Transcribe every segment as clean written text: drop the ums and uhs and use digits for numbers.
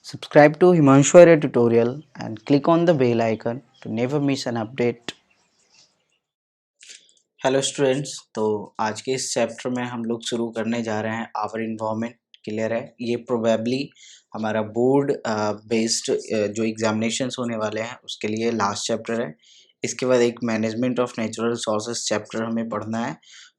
Subscribe to Himanshu Arya tutorial and click on the bell icon to never miss an update. Hello students, तो आज के इस chapter में हम लोग शुरू करने जा रहे हैं आवर इन्वायरमेंट। क्लियर है? ये प्रोबेबली हमारा बोर्ड बेस्ड जो एग्जामिनेशंस होने वाले हैं उसके लिए लास्ट चैप्टर है। इसके बाद एक management of natural resources chapter हमें पढ़ना है,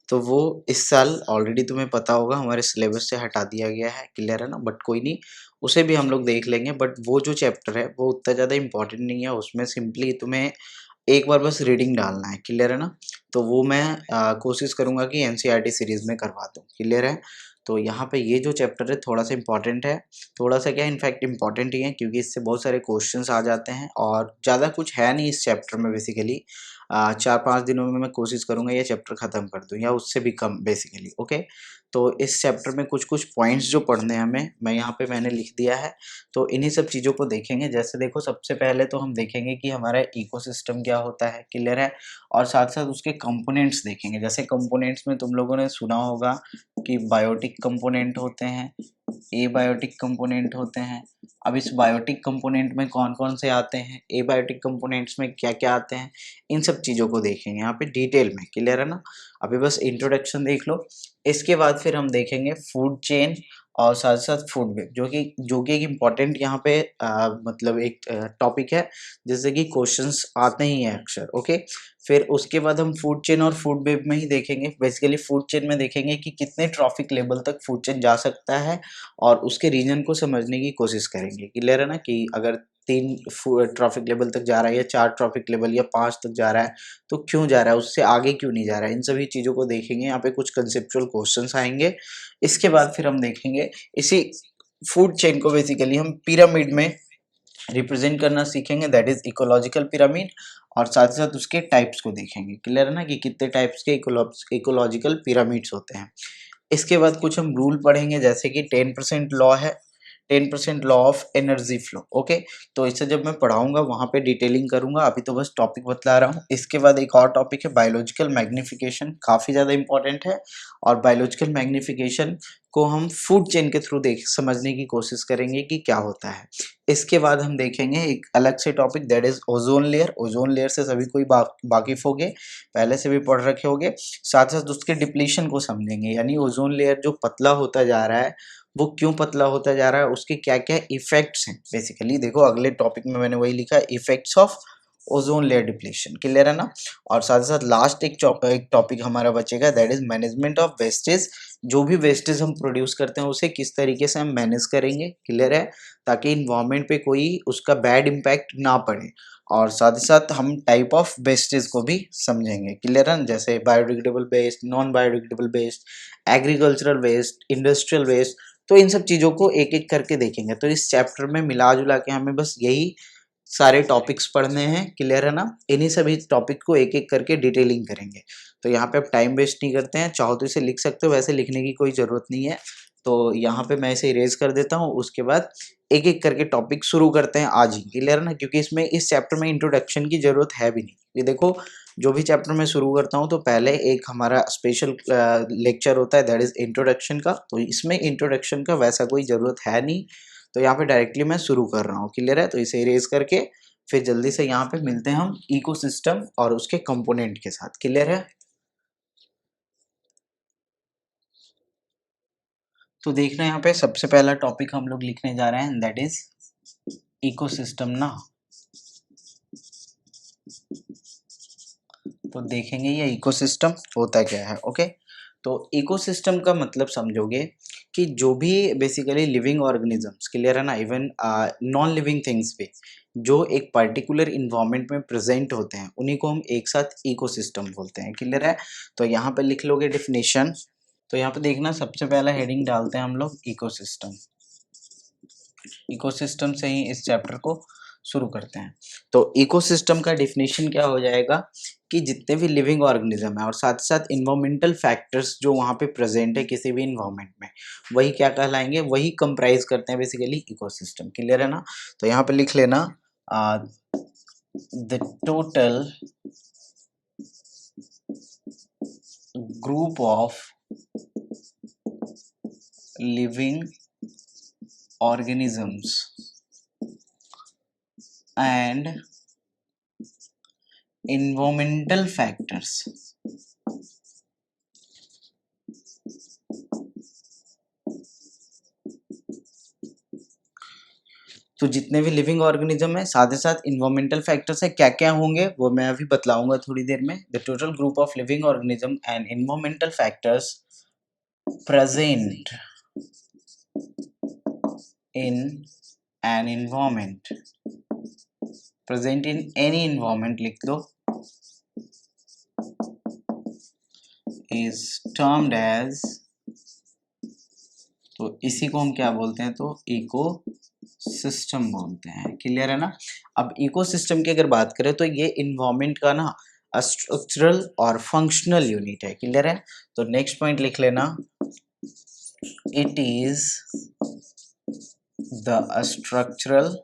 तो वो इस साल ऑलरेडी तुम्हें पता होगा हमारे सिलेबस से हटा दिया गया है। क्लियर है ना? बट कोई नहीं, उसे भी हम लोग देख लेंगे। बट वो जो चैप्टर है वो उतना ज़्यादा इंपॉर्टेंट नहीं है, उसमें सिंपली तुम्हें एक बार बस रीडिंग डालना है। क्लियर है ना? तो वो मैं कोशिश करूँगा कि एनसीईआरटी सीरीज़ में करवा दूँ। क्लियर है? तो यहाँ पे ये जो चैप्टर है थोड़ा सा इंपॉर्टेंट है, थोड़ा सा क्या इनफैक्ट इंपॉर्टेंट ही है, क्योंकि इससे बहुत सारे क्वेश्चंस आ जाते हैं और ज़्यादा कुछ है नहीं इस चैप्टर में। बेसिकली 4-5 दिनों में मैं कोशिश करूँगा ये चैप्टर ख़त्म कर दूँ या उससे भी कम बेसिकली। ओके, तो इस चैप्टर में कुछ कुछ पॉइंट्स जो पढ़ने हैं हमें, मैं यहाँ पे मैंने लिख दिया है, तो इन्हीं सब चीज़ों को देखेंगे। जैसे देखो, सबसे पहले तो हम देखेंगे कि हमारा इकोसिस्टम क्या होता है। क्लियर है? और साथ साथ उसके कंपोनेंट्स देखेंगे। जैसे कंपोनेंट्स में तुम लोगों ने सुना होगा कि बायोटिक कंपोनेंट होते हैं, एबायोटिक कंपोनेंट होते हैं। अब इस बायोटिक कंपोनेंट में कौन कौन से आते हैं, एबायोटिक कंपोनेंट्स में क्या क्या आते हैं, इन सब चीज़ों को देखेंगे यहाँ पे डिटेल में। क्लियर है ना? अभी बस इंट्रोडक्शन देख लो। इसके बाद फिर हम देखेंगे फूड चेन और साथ साथ फूड वेब, जो कि एक इम्पॉर्टेंट यहाँ पे मतलब एक टॉपिक है, जैसे कि क्वेश्चंस आते ही हैं अक्सर। ओके, फिर उसके बाद हम फूड चेन और फूड वेब में ही देखेंगे। बेसिकली फूड चेन में देखेंगे कि कितने ट्रॉफिक लेवल तक फूड चेन जा सकता है और उसके रीजन को समझने की कोशिश करेंगे। क्लियर है ना? कि अगर 3 ट्रॉफिक लेवल तक जा रहा है या 4 ट्रॉफिक लेवल या 5 तक जा रहा है तो क्यों जा रहा है, उससे आगे क्यों नहीं जा रहा है, इन सभी चीज़ों को देखेंगे। यहाँ पे कुछ कंसेप्चुअल क्वेश्चंस आएंगे। इसके बाद फिर हम देखेंगे इसी फूड चेन को बेसिकली हम पिरामिड में रिप्रेजेंट करना सीखेंगे, दैट इज इकोलॉजिकल पिरामिड, और साथ साथ उसके टाइप्स को देखेंगे। क्लियर है ना? कि कितने टाइप्स के इकोलॉजिकल पिरामिड्स होते हैं। इसके बाद कुछ हम रूल पढ़ेंगे, जैसे कि 10% लॉ है, 10% law of energy flow. Okay, तो इसे जब मैं पढ़ाऊंगा वहां पे डिटेलिंग करूंगा, अभी तो बस टॉपिक बतला रहा हूँ। इसके बाद एक और टॉपिक है बायोलॉजिकल मैग्निफिकेशन, काफी ज्यादा इंपॉर्टेंट है, और बायोलॉजिकल मैग्निफिकेशन को हम फूड चेन के थ्रू देख समझने की कोशिश करेंगे कि क्या होता है। इसके बाद हम देखेंगे एक अलग से topic, that is ozone layer. Ozone layer से सभी कोई वाकिफ होगे, पहले से भी पढ़ रखे होगे। साथ साथ उसके डिप्लीशन को समझेंगे, यानी ओजोन लेयर जो पतला होता जा रहा है वो क्यों पतला होता जा रहा है, उसके क्या क्या इफेक्ट्स हैं। बेसिकली देखो, अगले टॉपिक में मैंने वही लिखा, effects of ozone layer depletion. Clear है ना? और साथ साथ लास्ट एक टॉपिक हमारा बचेगा, that is management of wastage. जो भी वेस्टेज हम प्रोड्यूस करते हैं उसे किस तरीके से हम मैनेज करेंगे। क्लियर है? ताकि इन्वायरमेंट पे कोई उसका बैड इम्पैक्ट ना पड़े। और साथ ही साथ हम टाइप ऑफ वेस्टेज को भी समझेंगे। क्लियर है? जैसे biodegradable waste, non biodegradable waste, agricultural waste, industrial waste, तो इन सब चीज़ों को एक एक करके देखेंगे। तो इस चैप्टर में मिला जुला के हमें बस यही सारे टॉपिक्स पढ़ने हैं। क्लियर है ना? इन्हीं सभी टॉपिक को एक एक करके डिटेलिंग करेंगे। तो यहाँ पे आप टाइम वेस्ट नहीं करते हैं, चाहो तो इसे लिख सकते हो, वैसे लिखने की कोई ज़रूरत नहीं है। तो यहाँ पे मैं इसे इरेज कर देता हूँ, उसके बाद एक एक करके टॉपिक शुरू करते हैं आज ही। क्लियर है ना? क्योंकि इसमें इस चैप्टर में इंट्रोडक्शन की जरूरत है भी नहीं। ये देखो, जो भी चैप्टर मैं शुरू करता हूँ तो पहले एक हमारा स्पेशल लेक्चर होता है, दैट इज इंट्रोडक्शन का। तो इसमें इंट्रोडक्शन का वैसा कोई ज़रूरत है नहीं, तो यहाँ पे डायरेक्टली मैं शुरू कर रहा हूँ। क्लियर है? तो इसे इरेज करके फिर जल्दी से यहाँ पे मिलते हैं हम इकोसिस्टम और उसके कंपोनेंट के साथ। क्लियर है? तो देखना, यहाँ पे सबसे पहला टॉपिक हम लोग लिखने जा रहे हैं, दैट इज इकोसिस्टम ना। तो देखेंगे ये इकोसिस्टम होता क्या है। ओके, तो इकोसिस्टम का मतलब समझोगे कि जो भी बेसिकली लिविंग ऑर्गेनिजम्स, क्लियर है ना, इवन नॉन लिविंग थिंग्स भी जो एक पर्टिकुलर इन्वायरमेंट में प्रेजेंट होते हैं उन्हीं को हम एक साथ इकोसिस्टम बोलते हैं। क्लियर है? तो यहाँ पे लिख लोगे डिफिनेशन। तो यहाँ पे देखना, सबसे पहला हेडिंग डालते हैं हम लोग इकोसिस्टम। इकोसिस्टम से ही इस चैप्टर को शुरू करते हैं। तो इकोसिस्टम का डिफिनेशन क्या हो जाएगा कि जितने भी लिविंग ऑर्गेनिज्म है और साथ साथ इन्वायरमेंटल फैक्टर्स जो वहाँ पे प्रेजेंट है किसी भी इन्वायरमेंट में, वही क्या कहलाएंगे, वही कंप्राइज करते हैं बेसिकली इकोसिस्टम। क्लियर है ना? तो यहाँ पे लिख लेना, the total group of living organisms and environmental factors. तो जितने भी लिविंग ऑर्गेनिज्म है साथ ही साथ इन्वायरमेंटल फैक्टर्स है, क्या क्या होंगे वो मैं अभी बतलाऊंगा थोड़ी देर में. The total group of living organism and environmental factors present in an environment, present in any environment लिख दो, इज टर्म्ड एज, तो इसी को हम क्या बोलते हैं, तो इको सिस्टम बोलते हैं. क्लियर है ना. अब इकोसिस्टम की अगर बात करें तो ये इन्वायरमेंट का ना स्ट्रक्चरल और फंक्शनल यूनिट है. क्लियर है. तो नेक्स्ट पॉइंट लिख लेना, it is the structural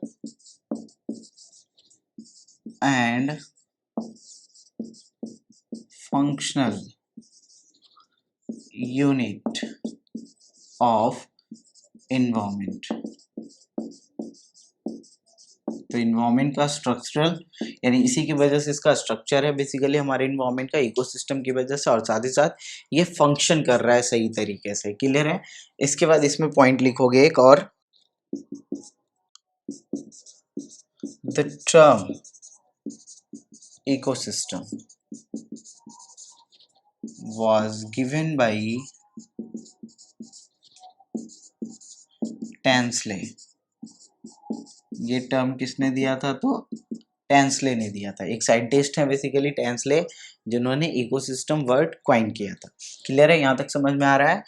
and functional unit of environment. तो इन्वायरमेंट का स्ट्रक्चरल यानी इसी की वजह से इसका स्ट्रक्चर है बेसिकली हमारे इन्वायरमेंट का, इकोसिस्टम की वजह से, और साथ ही साथ ये फंक्शन कर रहा है सही तरीके से. क्लियर है. इसके बाद इसमें पॉइंट लिखोगे एक और, the term ecosystem was given by टैंसले. ये टर्म किसने दिया था, तो टैंसले ने दिया था. एक साइंटिस्ट है बेसिकली टैंसले, जिन्होंने इकोसिस्टम वर्ड क्वाइन किया था. क्लियर है. यहाँ तक समझ में आ रहा है.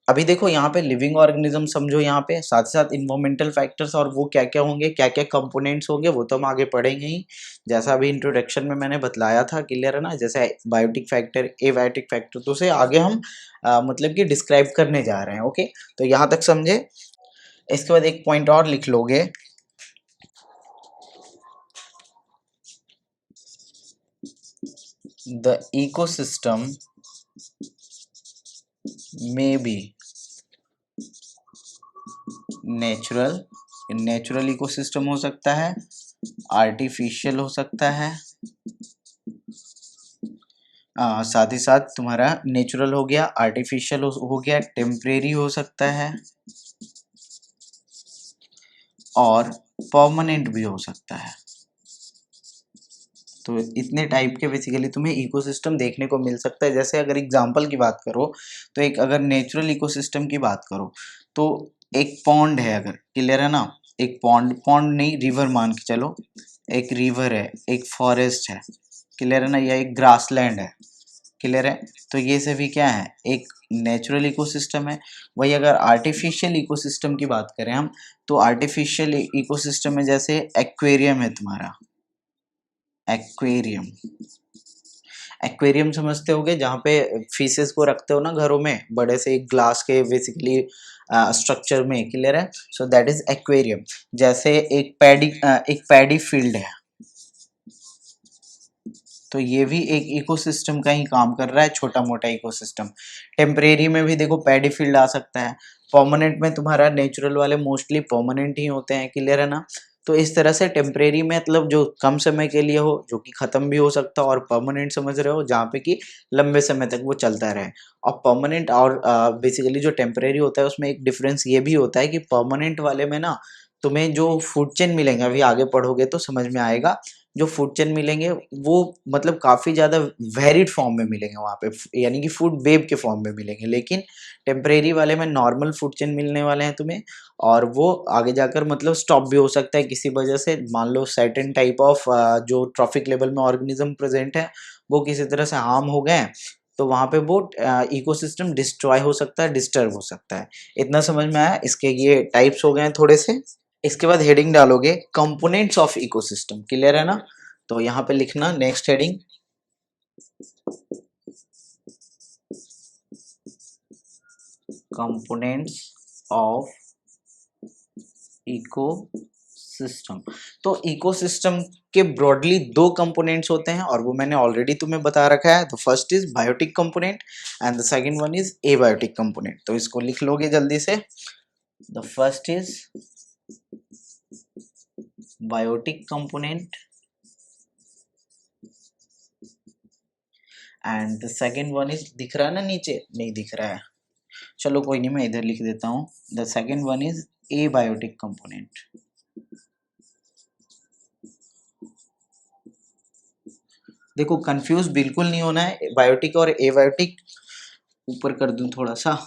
अभी देखो यहाँ पे लिविंग ऑर्गेनिज्म समझो, यहाँ पे साथ ही साथ इन्वायरमेंटल फैक्टर्स और वो क्या क्या होंगे, क्या क्या कंपोनेंट्स होंगे वो तो हम आगे पढ़ेंगे ही, जैसा अभी इंट्रोडक्शन में मैंने बतलाया था. क्लियर है ना. जैसे बायोटिक फैक्टर, एबायोटिक फैक्टर, तो उसे आगे हम मतलब कि डिस्क्राइब करने जा रहे हैं. ओके. तो यहाँ तक समझे. इसके बाद एक पॉइंट और लिख लोगे, the ecosystem may be natural. Natural ecosystem हो सकता है, आर्टिफिशियल हो सकता है, साथ ही साथ तुम्हारा नेचुरल हो गया, आर्टिफिशियल हो गया, टेम्परेरी हो सकता है और परमानेंट भी हो सकता है. तो इतने टाइप के बेसिकली तुम्हें इकोसिस्टम देखने को मिल सकता है. जैसे अगर एग्जांपल की बात करो तो एक अगर नेचुरल इकोसिस्टम की बात करो तो एक पॉन्ड है, अगर क्लियर है ना, एक पॉन्ड नहीं, रिवर मान के चलो, एक रिवर है, एक फॉरेस्ट है, क्लियर है ना, या एक ग्रासलैंड है. क्लियर है. तो ये सभी क्या है, एक नेचुरल इकोसिस्टम है. वही अगर आर्टिफिशियल इकोसिस्टम की बात करें हम, तो आर्टिफिशियल इकोसिस्टम में जैसे एक्वेरियम है तुम्हारा, एक्वेरियम. एक्वेरियम समझते होगे, जहाँ पे फिशेस को रखते हो ना घरों में, बड़े से एक ग्लास के बेसिकली स्ट्रक्चर में. क्लियर है. So that is aquarium. जैसे एक पैडी फील्ड है, तो ये भी एक इकोसिस्टम का ही काम कर रहा है, छोटा मोटा इकोसिस्टम. टेम्परेरी में भी देखो पैडी फील्ड आ सकता है. परमानेंट में तुम्हारा नेचुरल वाले मोस्टली परमानेंट ही होते हैं. क्लियर है ना. तो इस तरह से टेम्परेरी में मतलब जो कम समय के लिए हो, जो कि खत्म भी हो सकता है, और परमानेंट समझ रहे हो जहाँ पे कि लंबे समय तक वो चलता रहे. और परमानेंट और बेसिकली जो टेम्परेरी होता है उसमें एक डिफरेंस ये भी होता है कि परमानेंट वाले में ना तुम्हें जो फूड चेन मिलेंगे, अभी आगे पढ़ोगे तो समझ में आएगा, जो फूड चेन मिलेंगे वो मतलब काफ़ी ज़्यादा वेरिड फॉर्म में मिलेंगे वहाँ पे, यानी कि फूड वेब के फॉर्म में मिलेंगे. लेकिन टेम्परेरी वाले में नॉर्मल फूड चेन मिलने वाले हैं तुम्हें, और वो आगे जाकर मतलब स्टॉप भी हो सकता है किसी वजह से. मान लो सर्टेन टाइप ऑफ जो ट्रॉफिक लेवल में ऑर्गेनिज्म प्रेजेंट है वो किसी तरह से हार्म हो गए, तो वहाँ पे वो इकोसिस्टम डिस्ट्रॉय हो सकता है, डिस्टर्ब हो सकता है. इतना समझ में आया. इसके ये टाइप्स हो गए हैं थोड़े से. इसके बाद हेडिंग डालोगे कंपोनेंट्स ऑफ इकोसिस्टम. क्लियर है ना. तो यहाँ पे लिखना next heading, components of ecosystem. तो इकोसिस्टम के ब्रॉडली दो कंपोनेंट्स होते हैं, और वो मैंने ऑलरेडी तुम्हें बता रखा है. तो first is biotic component and the second one is abiotic component. तो इसको लिख लोगे जल्दी से. The first is biotic component and the second one is, दिख रहा है ना नीचे, नहीं दिख रहा है, चलो कोई नहीं, मैं इधर लिख देता हूँ, the second one is abiotic component. देखो कंफ्यूज बिल्कुल नहीं होना है, बायोटिक और एबायोटिक, ऊपर कर दूं थोड़ा सा,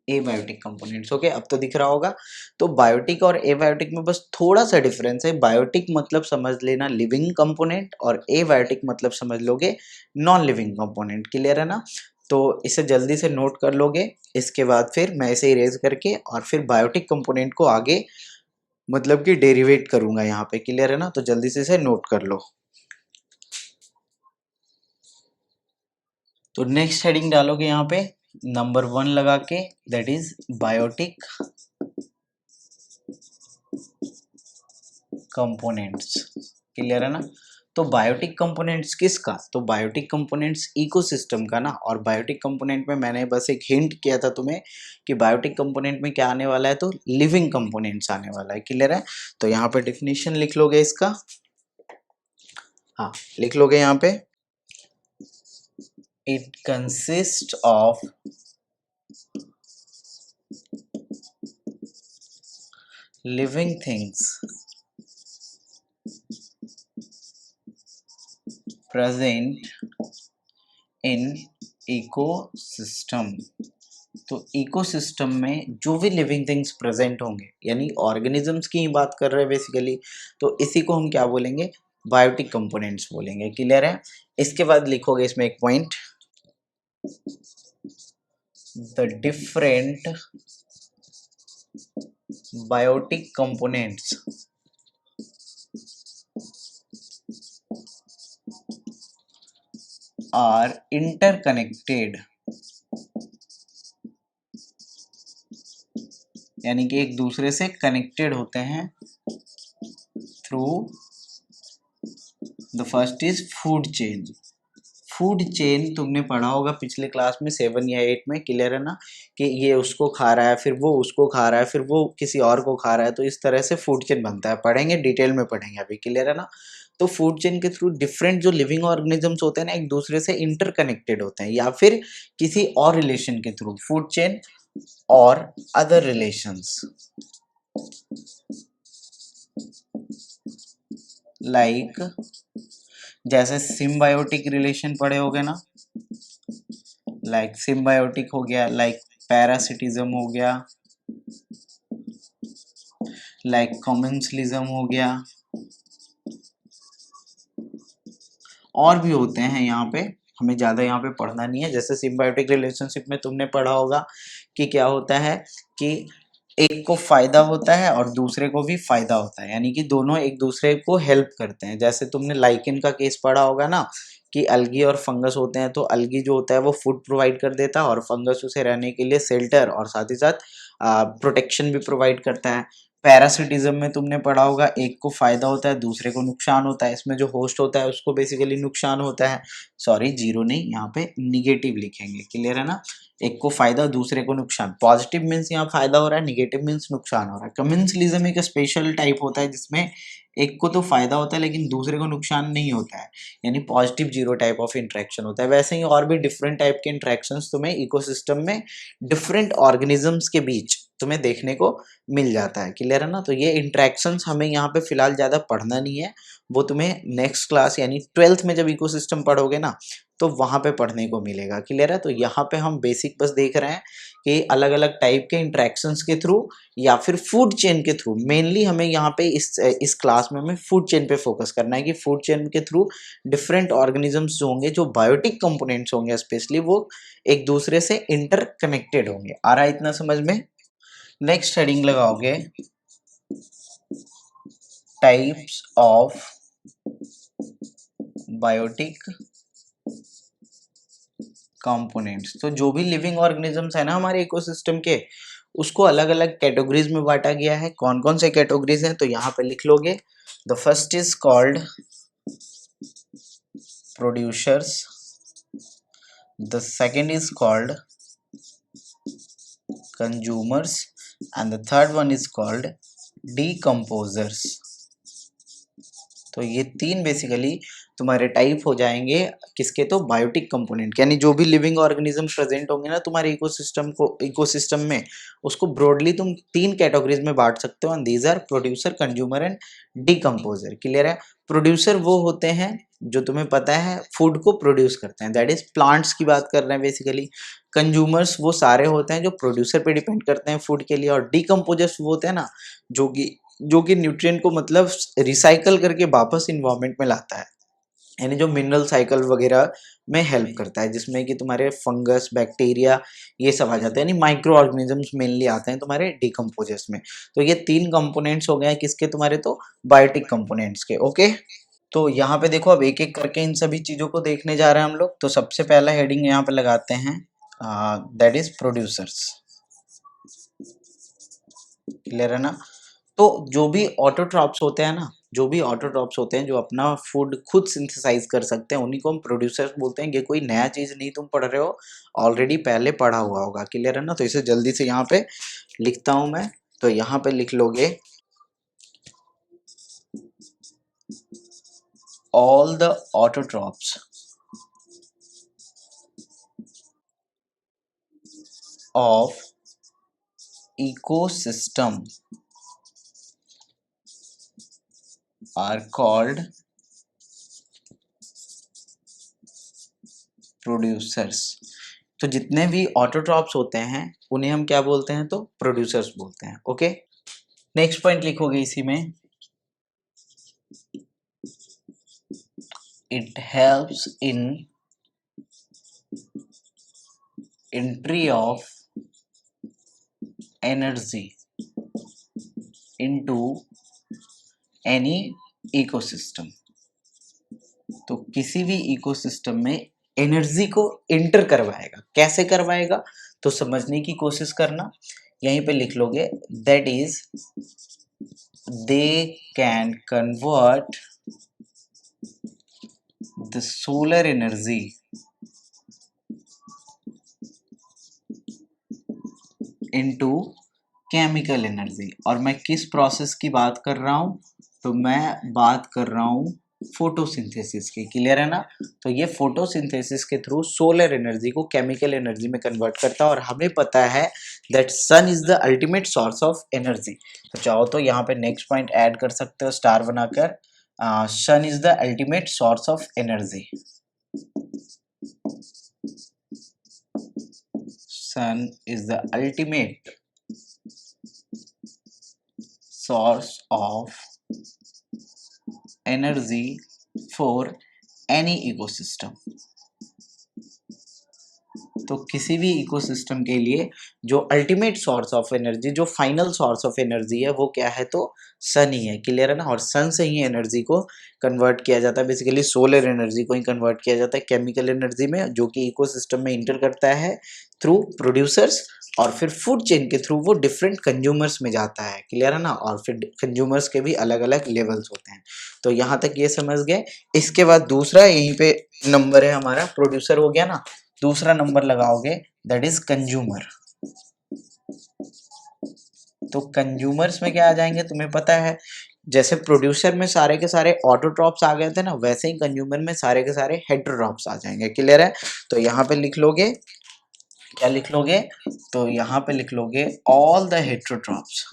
एबायोटिक कंपोनेंट्स, ओके अब तो दिख रहा होगा। तो बायोटिक और एबायोटिक में बस थोड़ा सा डिफरेंस है, बायोटिक मतलब समझ लेना लिविंग कंपोनेंट और एबायोटिक मतलब समझ लोगे नॉन लिविंग कंपोनेंट, क्लियर है ना। तो इसे जल्दी से नोट कर लोगे, इसके बाद फिर मैं इसे इरेज करके और फिर बायोटिक कंपोनेंट को आगे मतलब कि डेरिवेट करूंगा यहाँ पे, क्लियर है ना, तो जल्दी से इसे नोट कर लो। तो नेक्स्ट हेडिंग डालोगे यहाँ पे नंबर 1 लगा के, that is biotic components, clear है ना। तो बायोटिक कंपोनेंट्स किसका, तो बायोटिक कंपोनेंट्स इकोसिस्टम का ना, और बायोटिक कंपोनेंट में मैंने बस एक हिंट किया था तुम्हें कि बायोटिक कंपोनेंट में क्या आने वाला है, तो लिविंग कंपोनेंट्स आने वाला है, क्लियर है। तो यहाँ पे डिफिनीशन लिख लोगे इसका, हाँ लिख लोगे यहाँ पे, it consist of living things present in ecosystem. तो इकोसिस्टम में जो भी लिविंग थिंग्स प्रेजेंट होंगे, यानी ऑर्गेनिजम्स की ही बात कर रहे हैं बेसिकली, तो इसी को हम क्या बोलेंगे, बायोटिक कंपोनेंट्स बोलेंगे, क्लियर है। इसके बाद लिखोगे इसमें एक point, the different biotic components are interconnected, यानी कि एक दूसरे से कनेक्टेड होते हैं through, the first is food chain. Food chain तुमने पढ़ा होगा पिछले क्लास में 7 या 8 में, क्लियर है ना, कि ये उसको खा रहा है, फिर वो उसको खा रहा है, फिर वो किसी और को खा रहा है, तो इस तरह से फूड चेन बनता है, पढ़ेंगे डिटेल में पढ़ेंगे अभी, क्लियर है ना। तो फूड चेन के थ्रू डिफरेंट जो लिविंग ऑर्गेनिजम्स होते हैं ना, एक दूसरे से इंटरकनेक्टेड होते हैं, या फिर किसी और रिलेशन के थ्रू, फूड चेन और अदर रिलेशंस लाइक, जैसे सिम्बायोटिक रिलेशन पढ़े होगे ना, लाइक सिम्बायोटिक हो गया, लाइक पैरासिटिज्म हो गया, लाइक कॉमेंसलिज्म हो गया, और भी होते हैं यहाँ पे, हमें ज़्यादा यहाँ पे पढ़ना नहीं है। जैसे सिम्बायोटिक रिलेशनशिप में तुमने पढ़ा होगा कि क्या होता है कि एक को फायदा होता है और दूसरे को भी फायदा होता है, यानी कि दोनों एक दूसरे को हेल्प करते हैं। जैसे तुमने लाइकेन का केस पढ़ा होगा ना, कि अलगी और फंगस होते हैं, तो अलगी जो होता है वो फूड प्रोवाइड कर देता है और फंगस उसे रहने के लिए शेल्टर और साथ ही साथ प्रोटेक्शन भी प्रोवाइड करता है। पैरासिटिज्म में तुमने पढ़ा होगा, एक को फायदा होता है दूसरे को नुकसान होता है, इसमें जो होस्ट होता है उसको बेसिकली नुकसान होता है, सॉरी जीरो नहीं, यहाँ पे निगेटिव लिखेंगे, क्लियर है ना। एक को फायदा दूसरे को नुकसान, पॉजिटिव मीन्स यहाँ फायदा हो रहा है, निगेटिव मीन्स नुकसान हो रहा है। कमेंसलिज्म एक स्पेशल टाइप होता है जिसमें एक को तो फायदा होता है लेकिन दूसरे को नुकसान नहीं होता है, यानी positive zero type of interaction होता है। वैसे ही और भी डिफरेंट टाइप के इंटरेक्शंस तुम्हें इकोसिस्टम में डिफरेंट ऑर्गेनिजम्स के बीच तुम्हें देखने को मिल जाता है, क्लियर है ना। तो ये इंटरेक्शंस हमें यहाँ पे फिलहाल ज़्यादा पढ़ना नहीं है, वो तुम्हें नेक्स्ट क्लास यानी 12th में जब इकोसिस्टम पढ़ोगे ना, तो वहाँ पे पढ़ने को मिलेगा, क्लियर है। तो यहाँ पे हम बेसिक बस देख रहे हैं कि अलग अलग टाइप के इंटरेक्शंस के थ्रू या फिर फूड चेन के थ्रू, मेनली हमें यहाँ पे इस क्लास में हमें फूड चेन पे फोकस करना है कि फूड चेन के थ्रू डिफरेंट ऑर्गेनिजम्स जो होंगे, जो बायोटिक कंपोनेंट्स होंगे स्पेशली, वो एक दूसरे से इंटरकनेक्टेड होंगे। आ रहा है इतना समझ में। नेक्स्ट हेडिंग लगाओगे टाइप्स ऑफ बायोटिक कंपोनेंट्स। तो जो भी लिविंग ऑर्गेनिजम्स है ना हमारे इकोसिस्टम के, उसको अलग अलग कैटेगरीज में बांटा गया है। कौन कौन से कैटेगरीज हैं, तो यहाँ पे लिख लोगे, the first is called producers, the second is called consumers and the third one is called decomposers. तो ये तीन बेसिकली तुम्हारे टाइप हो जाएंगे किसके, तो बायोटिक कंपोनेंट, यानी जो भी लिविंग ऑर्गेनिज्म प्रेजेंट होंगे ना तुम्हारे इकोसिस्टम में, उसको ब्रॉडली तुम तीन कैटेगरीज में बांट सकते हो, and these are producer, consumer and decomposer. Clear है? प्रोड्यूसर वो होते हैं जो तुम्हें पता है फूड को प्रोड्यूस करते हैं, दैट इज प्लांट्स की बात कर रहे हैं बेसिकली। कंज्यूमर्स वो सारे होते हैं जो प्रोड्यूसर पे डिपेंड करते हैं फूड के लिए, और डीकम्पोजर्स वो होते हैं ना जो कि न्यूट्रिएंट को मतलब रिसाइकल करके वापस इन्वायरमेंट में लाता है, यानी जो मिनरल साइकिल वगैरह में हेल्प करता है, जिसमें कि तुम्हारे फंगस, बैक्टीरिया ये सब आ जाते हैं, यानी माइक्रो ऑर्गेनिजम्स मेनली आते हैं तुम्हारे डीकम्पोजर्स में। तो ये तीन कंपोनेंट्स हो गए हैं किसके, तुम्हारे तो बायोटिक कंपोनेंट्स के। ओके, तो यहाँ पे देखो अब एक एक करके इन सभी चीजों को देखने जा रहे हैं हम लोग। तो सबसे पहला हेडिंग यहाँ पे लगाते हैं, दैट इज प्रोड्यूसर्स। क्लियर है ना? तो जो भी ऑटोट्रॉप्स होते हैं ना, जो भी ऑटोट्रॉप्स होते हैं जो अपना फूड खुद सिंथेसाइज कर सकते हैं, उन्हीं को हम प्रोड्यूसर्स बोलते हैं। ये कोई नया चीज नहीं तुम पढ़ रहे हो, ऑलरेडी पहले पढ़ा हुआ होगा। क्लियर है ना? तो इसे जल्दी से यहाँ पे लिखता हूं मैं। तो यहाँ पे लिख लोगे all the autotrophs of ecosystem are called producers। तो जितने भी ऑटोट्रॉप्स होते हैं उन्हें हम क्या बोलते हैं, तो प्रोड्यूसर्स बोलते हैं। ओके, नेक्स्ट पॉइंट लिखोगे इसी में, it helps in entry of energy into any ecosystem. तो किसी भी इकोसिस्टम में एनर्जी को इंटर करवाएगा। कैसे करवाएगा, तो समझने की कोशिश करना। यहीं पे लिख लोगे, that is they can convert the solar energy into chemical energy. और मैं किस प्रोसेस की बात कर रहा हूं, तो मैं बात कर रहा हूं फोटोसिंथेसिस की। क्लियर है ना? तो ये फोटोसिंथेसिस के थ्रू सोलर एनर्जी को केमिकल एनर्जी में कन्वर्ट करता है, और हमें पता है that sun is the ultimate source of energy. तो चाहो तो यहाँ पे नेक्स्ट पॉइंट ऐड कर सकते हो स्टार बनाकर, sun is the ultimate source of energy. Sun is the ultimate source of energy for any ecosystem। तो किसी भी इकोसिस्टम के लिए जो अल्टीमेट सोर्स ऑफ एनर्जी, जो फाइनल सोर्स ऑफ एनर्जी है, वो क्या है, तो सन ही है। क्लियर है ना? और सन से ही एनर्जी को कन्वर्ट किया जाता है, बेसिकली सोलर एनर्जी को ही कन्वर्ट किया जाता है केमिकल एनर्जी में, जो कि इकोसिस्टम में इंटर करता है थ्रू प्रोड्यूसर्स, और फिर फूड चेन के थ्रू वो डिफरेंट कंज्यूमर्स में जाता है। क्लियर है ना? और फिर कंज्यूमर्स के भी अलग अलग लेवल्स होते हैं। तो यहाँ तक ये समझ गए। इसके बाद दूसरा यहीं पे नंबर है हमारा, प्रोड्यूसर हो गया ना, दूसरा नंबर लगाओगे दैट इज कंज्यूमर। तो कंज्यूमर्स में क्या आ जाएंगे, तुम्हें पता है जैसे प्रोड्यूसर में सारे के सारे ऑटोट्रॉप्स आ गए थे ना, वैसे ही कंज्यूमर में सारे के सारे हेटेरोट्रॉप्स आ जाएंगे। क्लियर है? तो यहाँ पे लिख लोगे, क्या लिख लोगे, तो यहाँ पे लिख लोगे all the heterotrophs,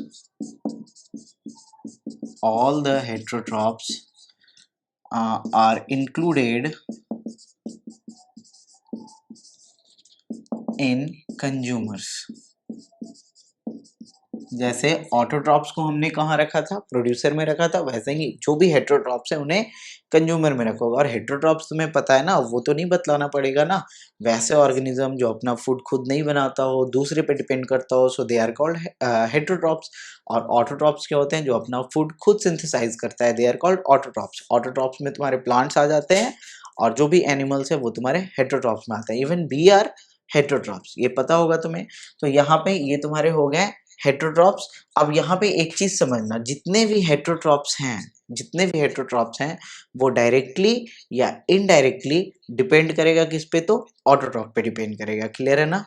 all the heterotrophs are included in consumers। जैसे ऑटोट्रॉप्स को हमने कहाँ रखा था, प्रोड्यूसर में रखा था, वैसे ही जो भी हेटेरोट्रॉप्स है उन्हें कंज्यूमर में रखोगे। और हेटेरोट्रॉप्स तुम्हें पता है ना, वो तो नहीं बतलाना पड़ेगा ना, वैसे ऑर्गेनिज्म जो अपना फूड खुद नहीं बनाता हो, दूसरे पे डिपेंड करता हो, सो दे आर कॉल्ड हेटेरोट्रॉप्स। और ऑटोट्रॉप्स क्या होते हैं, जो अपना फूड खुद सिंथेसाइज करता है, they are called autotrophs. Autotrophs में तुम्हारे प्लांट्स आ जाते हैं, और जो भी एनिमल्स है वो तुम्हारे हेटेरोट्रॉप्स में आते हैं। इवन बी आर हेटेरोट्रॉप्स, ये पता होगा तुम्हें। तो यहाँ पे ये तुम्हारे हो गए हेटेरोट्रॉप्स। अब यहाँ पे एक चीज समझना, जितने भी हेटेरोट्रॉप्स हैं वो डायरेक्टली या इनडायरेक्टली डिपेंड करेगा किस पे, तो ऑटोट्रॉप पे डिपेंड करेगा। क्लियर है ना?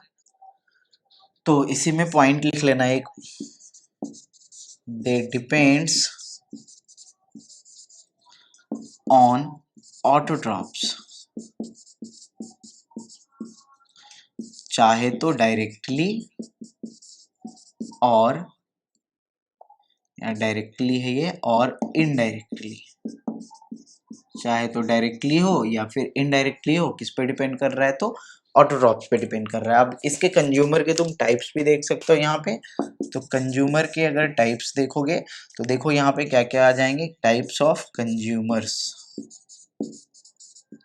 तो इसी में पॉइंट लिख लेना एक, दे डिपेंड्स ऑन ऑटोट्रॉप्स, चाहे तो डायरेक्टली और, डायरेक्टली है ये, और इनडायरेक्टली, चाहे तो डायरेक्टली हो या फिर इनडायरेक्टली हो, किस पे डिपेंड कर रहा है, तो ऑटोट्रॉप्स पे डिपेंड कर रहा है। अब इसके कंज्यूमर के तुम टाइप्स भी देख सकते हो यहाँ पे। तो कंज्यूमर के अगर टाइप्स देखोगे तो देखो यहाँ पे क्या क्या आ जाएंगे, टाइप्स ऑफ कंज्यूमर्स।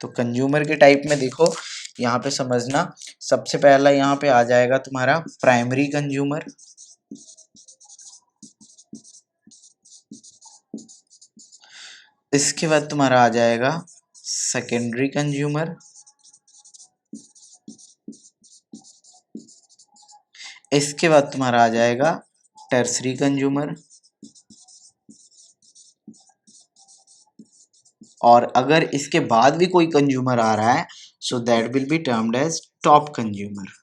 तो कंज्यूमर के टाइप में देखो यहाँ पे समझना, सबसे पहला यहाँ पे आ जाएगा तुम्हारा प्राइमरी कंज्यूमर, इसके बाद तुम्हारा आ जाएगा सेकेंडरी कंज्यूमर, इसके बाद तुम्हारा आ जाएगा टर्सरी कंज्यूमर, और अगर इसके बाद भी कोई कंज्यूमर आ रहा है so that will be termed as top consumer.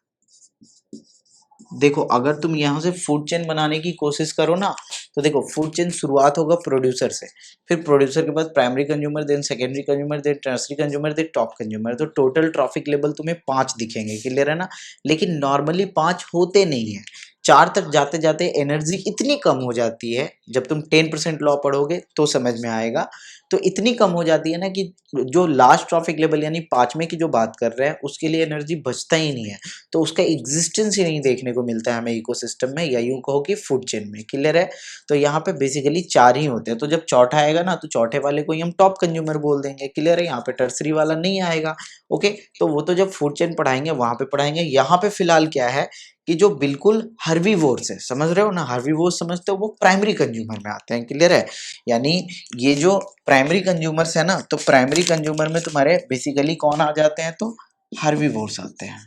देखो अगर तुम यहाँ से फूड चेन बनाने की कोशिश करो ना, तो देखो फूड चेन शुरुआत होगा प्रोड्यूसर से, फिर प्रोड्यूसर के बाद primary consumer, then secondary consumer, then tertiary consumer, then top consumer. तो टोटल ट्रॉफिक लेवल तुम्हें 5 दिखेंगे, क्लियर है ना। लेकिन नॉर्मली 5 होते नहीं है, 4 तक जाते जाते एनर्जी इतनी कम हो जाती है, जब तुम 10% लॉ पढ़ोगे तो समझ में आएगा। तो इतनी कम हो जाती है ना कि जो लास्ट ट्रॉफिक लेवल यानी 5वें की जो बात कर रहे हैं उसके लिए एनर्जी बचता ही नहीं है, तो उसका एग्जिस्टेंस ही नहीं देखने को मिलता है हमें इकोसिस्टम में, या यूं कहो कि फूड चेन में, क्लियर है। तो यहाँ पे बेसिकली 4 ही होते हैं, तो जब चौथा आएगा ना तो चौथे वाले को ही हम टॉप कंज्यूमर बोल देंगे, क्लियर है। यहाँ पे टर्सरी वाला नहीं आएगा, ओके। तो वो तो जब फूड चेन पढ़ाएंगे वहां पे पढ़ाएंगे। यहाँ पे फिलहाल क्या है कि जो बिल्कुल हर्बीवोर्स है, समझ रहे हो ना, हर्बीवोर्स समझते हो, वो प्राइमरी कंज्यूमर में आते हैं, क्लियर है। यानी ये जो प्राइमरी कंज्यूमर्स है ना, तो प्राइमरी कंज्यूमर में तुम्हारे बेसिकली कौन आ जाते हैं, तो हर्बीवोर्स आते हैं।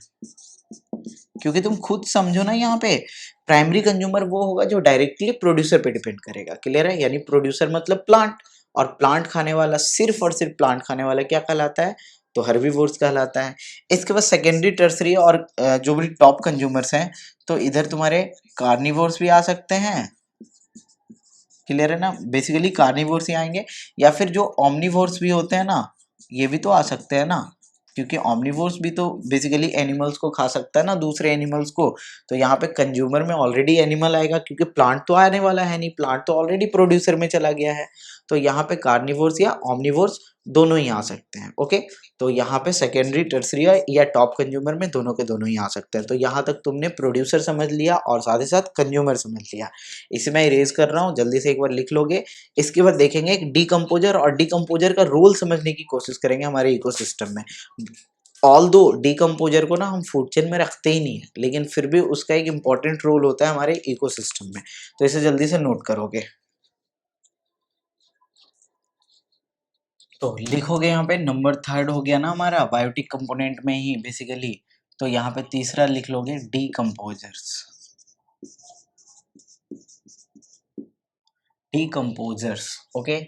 क्योंकि तुम खुद समझो ना, यहाँ पे प्राइमरी कंज्यूमर वो होगा जो डायरेक्टली प्रोड्यूसर पे डिपेंड करेगा, क्लियर है। यानी प्रोड्यूसर मतलब प्लांट, और प्लांट खाने वाला, सिर्फ और सिर्फ प्लांट खाने वाला क्या कहलाता है, तो हर्बीवोर्स कहलाता है। इसके बाद सेकेंडरी टर्सरी और जो भी टॉप कंज्यूमर्स हैं, तो इधर तुम्हारे कार्निवोर्स भी आ सकते हैं, क्लियर है ना। बेसिकली कार्निवोर्स ही आएंगे, या फिर जो ओमनिवोर्स भी होते हैं ना, ये भी तो आ सकते हैं ना, क्योंकि ओमनिवोर्स भी तो बेसिकली एनिमल्स को खा सकता है ना, दूसरे एनिमल्स को। तो यहाँ पे कंज्यूमर में ऑलरेडी एनिमल आएगा, क्योंकि प्लांट तो आने वाला है नहीं, प्लांट तो ऑलरेडी प्रोड्यूसर में चला गया है। तो यहाँ पे कार्निवोर्स या ओमनिवोर्स दोनों ही आ सकते हैं, ओके। तो यहाँ पे सेकेंडरी टर्सरी या टॉप कंज्यूमर में दोनों के दोनों ही आ सकते हैं। तो यहाँ तक तुमने प्रोड्यूसर समझ लिया और साथ ही साथ कंज्यूमर समझ लिया। इसे मैं इरेज कर रहा हूँ, जल्दी से एक बार लिख लोगे। इसके बाद देखेंगे एक डीकम्पोजर, और डीकम्पोजर का रोल समझने की कोशिश करेंगे हमारे इकोसिस्टम में। ऑल दो डीकम्पोजर को ना हम फूड चेन में रखते ही नहीं है, लेकिन फिर भी उसका एक इंपॉर्टेंट रोल होता है हमारे इकोसिस्टम में। तो इसे जल्दी से नोट करोगे। तो लिखोगे यहाँ पे नंबर 3 हो गया ना हमारा, बायोटिक कंपोनेंट में ही बेसिकली। तो यहाँ पे तीसरा लिख लोगे डीकम्पोजर्स। Decomposers, okay.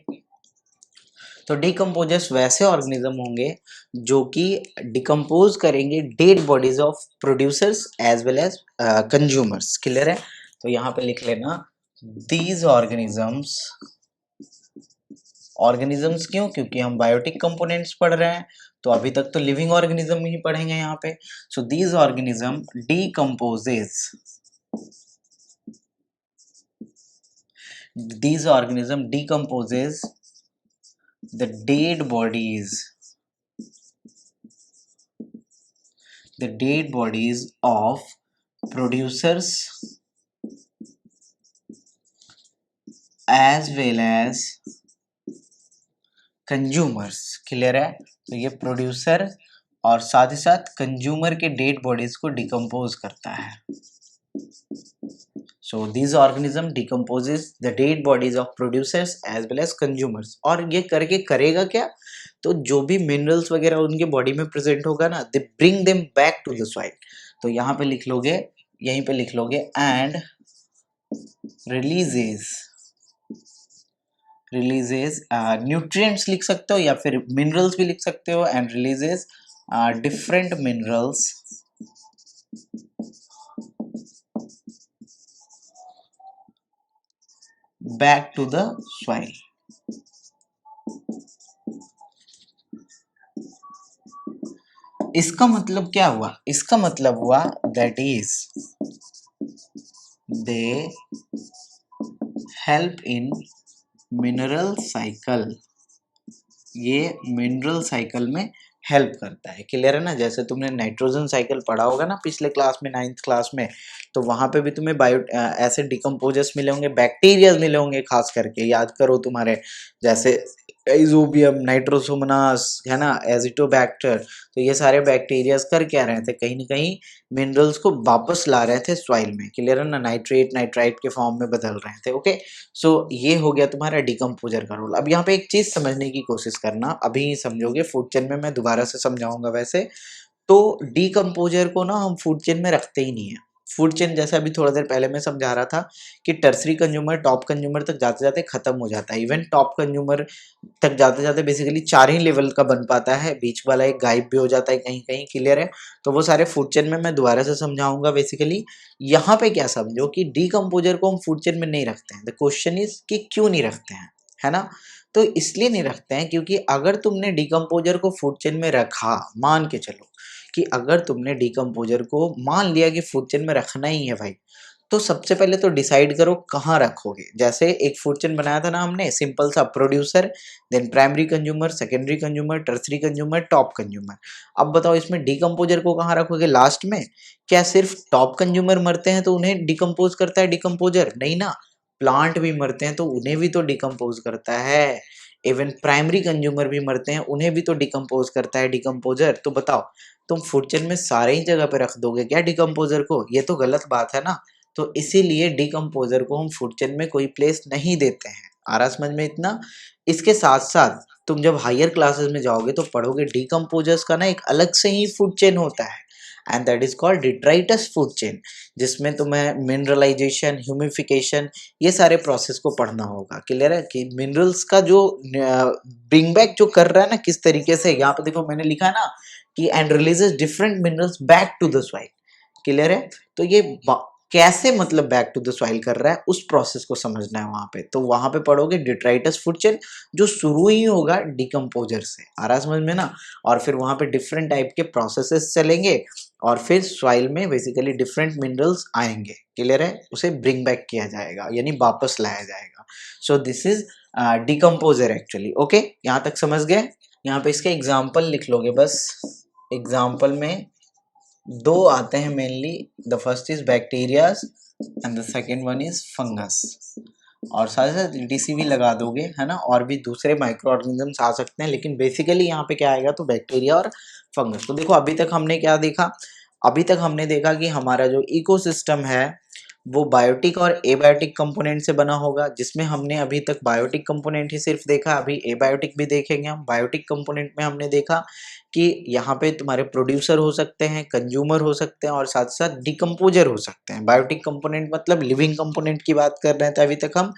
तो डीकम्पोजर्स वैसे ऑर्गेनिज्म होंगे जो कि डिकम्पोज करेंगे dead bodies of producers as well as consumers, clear है। तो यहाँ पे लिख लेना दीज ऑर्गेनिजम्स। ऑर्गेनिजम्स क्यों, क्योंकि हम बायोटिक कंपोनेंट्स पढ़ रहे हैं, तो अभी तक तो लिविंग ऑर्गेनिज्म ही पढ़ेंगे यहाँ पे। So these organism decomposes, these organism decomposes the dead bodies, the dead bodies of producers as well as consumers, clear है। तो ये प्रोड्यूसर और साथ ही साथ कंज्यूमर के डेड बॉडीज को डिकम्पोज करता है। So these organism decomposes the dead bodies of producers as well as consumers। और ये करके करेगा क्या, तो जो भी मिनरल्स वगैरह उनके बॉडी में प्रेजेंट होगा ना, they bring them back to the soil. तो यहाँ पे लिख लोगे, यहीं पे लिख लोगे एंड रिलीजेस, रिलीजेस न्यूट्रिएंट्स लिख सकते हो या फिर मिनरल्स भी लिख सकते हो, and releases different minerals back to the soil. इसका मतलब क्या हुआ? इसका मतलब हुआ that is they help in mineral cycle. ये मिनरल साइकिल में हेल्प करता है। क्लियर है ना? जैसे तुमने नाइट्रोजन साइकिल पढ़ा होगा ना पिछले क्लास में, 9th क्लास में, तो वहां पे भी तुम्हें ऐसे डिकम्पोजर्स मिले होंगे, बैक्टीरिया मिले होंगे, खास करके याद करो तुम्हारे, जैसे इजोबियम, नाइट्रोसोमनास, है ना, एजिटोबैक्टर। तो ये सारे बैक्टीरियाज कर क्या रहे थे? कहीं ना कहीं मिनरल्स को वापस ला रहे थे सॉइल में। क्लियर है ना? नाइट्रेट नाइट्राइट के फॉर्म में बदल रहे थे। ओके, सो ये हो गया तुम्हारा डिकम्पोजर का रोल। अब यहाँ पे एक चीज समझने की कोशिश करना, अभी समझोगे, फूड चेन में मैं दोबारा से समझाऊंगा। वैसे तो डिकम्पोजर को ना हम फूड चेन में रखते ही नहीं है। फूड चेन जैसा अभी थोड़ा देर पहले मैं समझा रहा था कि टर्सरी कंज्यूमर टॉप कंज्यूमर तक जाते जाते खत्म हो जाता है। इवन टॉप कंज्यूमर तक जाते जाते बेसिकली 4 ही लेवल का बन पाता है, बीच वाला एक गायब भी हो जाता है कहीं कहीं। क्लियर है? तो वो सारे फूड चेन में मैं दोबारा से समझाऊंगा। बेसिकली यहाँ पे क्या समझो कि डिकम्पोजर को हम फूड चेन में नहीं रखते हैं। द क्वेश्चन इज कि क्यों नहीं रखते हैं, है ना? तो इसलिए नहीं रखते हैं क्योंकि अगर तुमने डिकम्पोजर को फूड चेन में रखा, मान के चलो कि अगर तुमने डिकम्पोजर को मान लिया कि फूड चेन में रखना ही है भाई, तो सबसे पहले तो डिसाइड करो कहाँ रखोगे। जैसे एक फूड चेन बनाया था ना हमने, सिंपल सा, producer, then primary consumer, secondary consumer, tertiary consumer, top consumer. अब बताओ इसमें डिकम्पोजर को कहाँ रखोगे? लास्ट में? क्या सिर्फ टॉप कंज्यूमर मरते हैं तो उन्हें डिकम्पोज करता है डिकम्पोजर? नहीं ना, प्लांट भी मरते हैं तो उन्हें भी तो डिकम्पोज करता है। इवन प्राइमरी कंज्यूमर भी मरते हैं, उन्हें भी तो डिकम्पोज करता है डिकम्पोजर। तो बताओ तुम फूड चेन में सारे ही जगह पे रख दोगे क्या डिकम्पोजर को? ये तो गलत बात है ना। तो इसीलिए डिकम्पोजर को हम फूड चेन में कोई प्लेस नहीं देते हैं। आ रहा समझ में इतना? इसके साथ साथ तुम जब हायर क्लासेस में जाओगे तो पढ़ोगे डिकम्पोजर्स का ना एक अलग से ही फूड चेन होता है, and that is called detritus food chain, जिसमें तुम्हें मिनरलाइजेशन, ह्यूमिफिकेशन, ये सारे प्रोसेस को पढ़ना होगा। क्लियर है? कि मिनरल्स का जो ब्रिंग बैक जो कर रहा है ना, किस तरीके से, यहाँ पे देखो मैंने लिखा है ना कि and releases different minerals back to the soil. Clear है? तो ये कैसे मतलब बैक टू द सॉइल कर रहा है, उस प्रोसेस को समझना है वहां पे। तो वहां पे पढ़ोगे डिट्राइटस फूड चेन, जो शुरू ही होगा डिकम्पोजर से। आ रहा समझ में ना? और फिर वहां पे डिफरेंट टाइप के प्रोसेसेस चलेंगे और फिर सॉइल में बेसिकली डिफरेंट मिनरल्स आएंगे। क्लियर है? उसे ब्रिंग बैक किया जाएगा, यानी वापस लाया जाएगा। So this is decomposer actually. Okay, यहाँ तक समझ गए? यहाँ पे इसके एग्जाम्पल लिख लोगे बस। एग्जाम्पल में दो आते हैं mainly, the first is bacterias and the second one is fungus. और साथ साथ डीसी भी लगा दोगे, है ना? और भी दूसरे माइक्रो ऑर्गेनिजम्स आ सकते हैं, लेकिन बेसिकली यहाँ पे क्या आएगा? तो बैक्टीरिया और फंगस। तो देखो अभी तक हमने क्या देखा? अभी तक हमने देखा कि हमारा जो इकोसिस्टम है वो बायोटिक और एबायोटिक कंपोनेंट से बना होगा, जिसमें हमने अभी तक बायोटिक कंपोनेंट ही सिर्फ देखा। अभी एबायोटिक भी देखेंगे हम। बायोटिक कंपोनेंट में हमने देखा कि यहाँ पे तुम्हारे प्रोड्यूसर हो सकते हैं, कंज्यूमर हो सकते हैं और साथ साथ डिकम्पोजर हो सकते हैं। बायोटिक कंपोनेंट मतलब लिविंग कंपोनेंट की बात कर रहे थे अभी तक हम,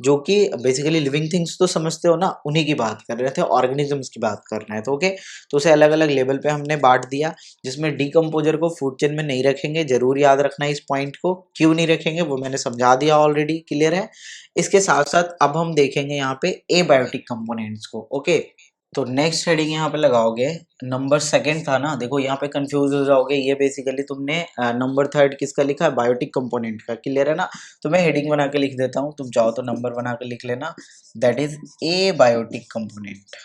जो कि बेसिकली लिविंग थिंग्स तो समझते हो ना, उन्हीं की बात कर रहे थे, ऑर्गेनिजम्स की बात कर रहे थे। ओके, तो उसे अलग अलग लेवल पे हमने बांट दिया, जिसमें डिकम्पोजर को फूड चेन में नहीं रखेंगे। जरूर याद रखना इस पॉइंट को, क्यों नहीं रखेंगे वो मैंने समझा दिया ऑलरेडी। क्लियर है? इसके साथ साथ अब हम देखेंगे यहाँ पे एबायोटिक कंपोनेंट्स को। ओके, तो नेक्स्ट हेडिंग यहाँ पे लगाओगे, नंबर सेकंड था ना, देखो यहाँ पे कंफ्यूज हो जाओगे। ये बेसिकली तुमने नंबर थर्ड किसका लिखा है? बायोटिक कंपोनेंट का। क्लियर है ना? तो मैं हेडिंग बना के लिख देता हूँ, तुम चाहो तो नंबर बना के लिख लेना। That is abiotic component.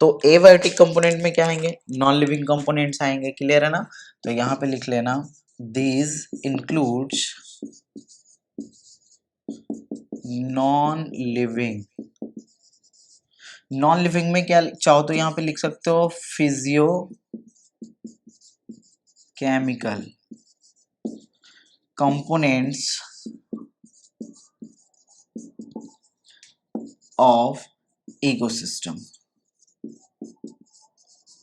तो ए बायोटिक कंपोनेंट में क्या आएंगे? नॉन लिविंग कंपोनेंट्स आएंगे। क्लियर है ना? तो यहाँ पे लिख लेना, these includes non living. Non living में क्या चाहो तो यहाँ पे लिख सकते हो? Physicochemical components of ecosystem.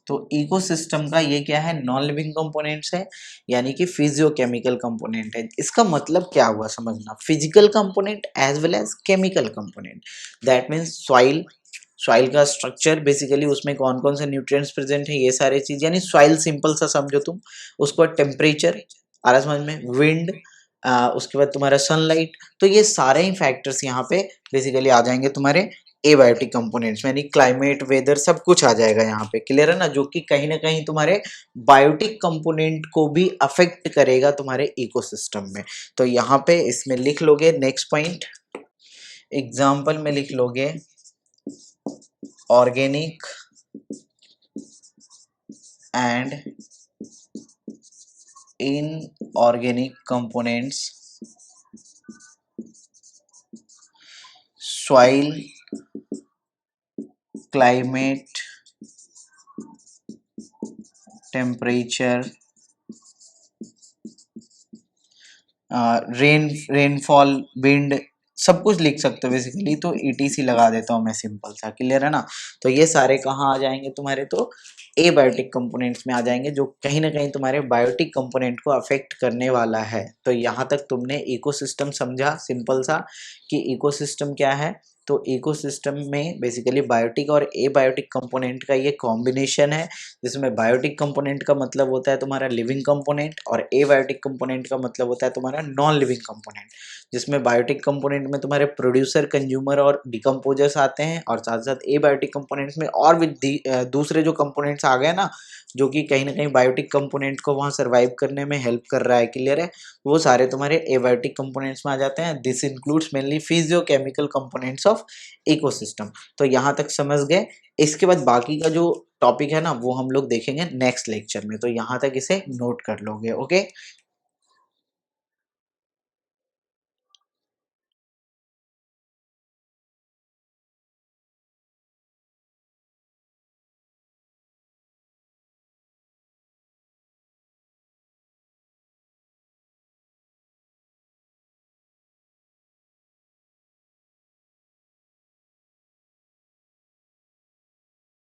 तो इकोसिस्टम का ये क्या है? नॉन लिविंग कंपोनेंट्स है, यानी कि फिजियोकेमिकल कंपोनेंट है। इसका मतलब क्या हुआ समझना? Physical component as well as chemical component. That means soil, soil का स्ट्रक्चर बेसिकली उसमें कौन कौन से न्यूट्रिएंट्स प्रेजेंट है, ये सारे चीज, यानी सॉइल सिंपल सा समझो तुम। उसके बाद टेम्परेचर आ रहा समझ में, विंड, उसके बाद तुम्हारा सनलाइट। तो ये सारे ही फैक्टर्स यहाँ पे बेसिकली आ जाएंगे तुम्हारे एबायोटिक कंपोनेंट्स में, यानी क्लाइमेट, वेदर, सब कुछ आ जाएगा यहाँ पे। क्लियर है ना, जो कि कहीं ना कहीं तुम्हारे बायोटिक कंपोनेंट को भी अफेक्ट करेगा तुम्हारे इकोसिस्टम में। तो यहाँ पे इसमें लिख लोगे नेक्स्ट पॉइंट, एग्जाम्पल में लिख लोगे organic and inorganic components, soil, climate, temperature, rainfall, wind, सब कुछ लिख सकते हो बेसिकली। तो ETC लगा देता हूँ मैं सिंपल सा। क्लियर है ना। तो ये सारे कहाँ आ जाएंगे तुम्हारे, तो एबायोटिक कंपोनेंट्स में आ जाएंगे, जो कहीं ना कहीं तुम्हारे बायोटिक कंपोनेंट को अफेक्ट करने वाला है। तो यहाँ तक तुमने इकोसिस्टम समझा सिंपल सा, कि इकोसिस्टम क्या है। तो इकोसिस्टम में बेसिकली बायोटिक और एबायोटिक कंपोनेंट का ये कॉम्बिनेशन है, जिसमें बायोटिक कंपोनेंट का मतलब होता है तुम्हारा लिविंग कंपोनेंट, और एबायोटिक कंपोनेंट का मतलब होता है तुम्हारा नॉन लिविंग कंपोनेंट। जिसमें बायोटिक कंपोनेंट में तुम्हारे प्रोड्यूसर, कंज्यूमर और डिकम्पोजर्स आते हैं, और साथ साथ एबायोटिक कंपोनेंट्स में और भी दूसरे जो कंपोनेंट्स आ गए ना, जो कि कहीं ना कहीं बायोटिक कंपोनेंट को वहाँ सर्वाइव करने में हेल्प कर रहा है। क्लियर है, वो सारे तुम्हारे एबायोटिक कंपोनेंट्स में आ जाते हैं। This includes mainly physicochemical components of ecosystem. तो यहाँ तक समझ गए। इसके बाद बाकी का जो टॉपिक है ना, वो हम लोग देखेंगे नेक्स्ट लेक्चर में। तो यहाँ तक इसे नोट कर लोगे। ओके,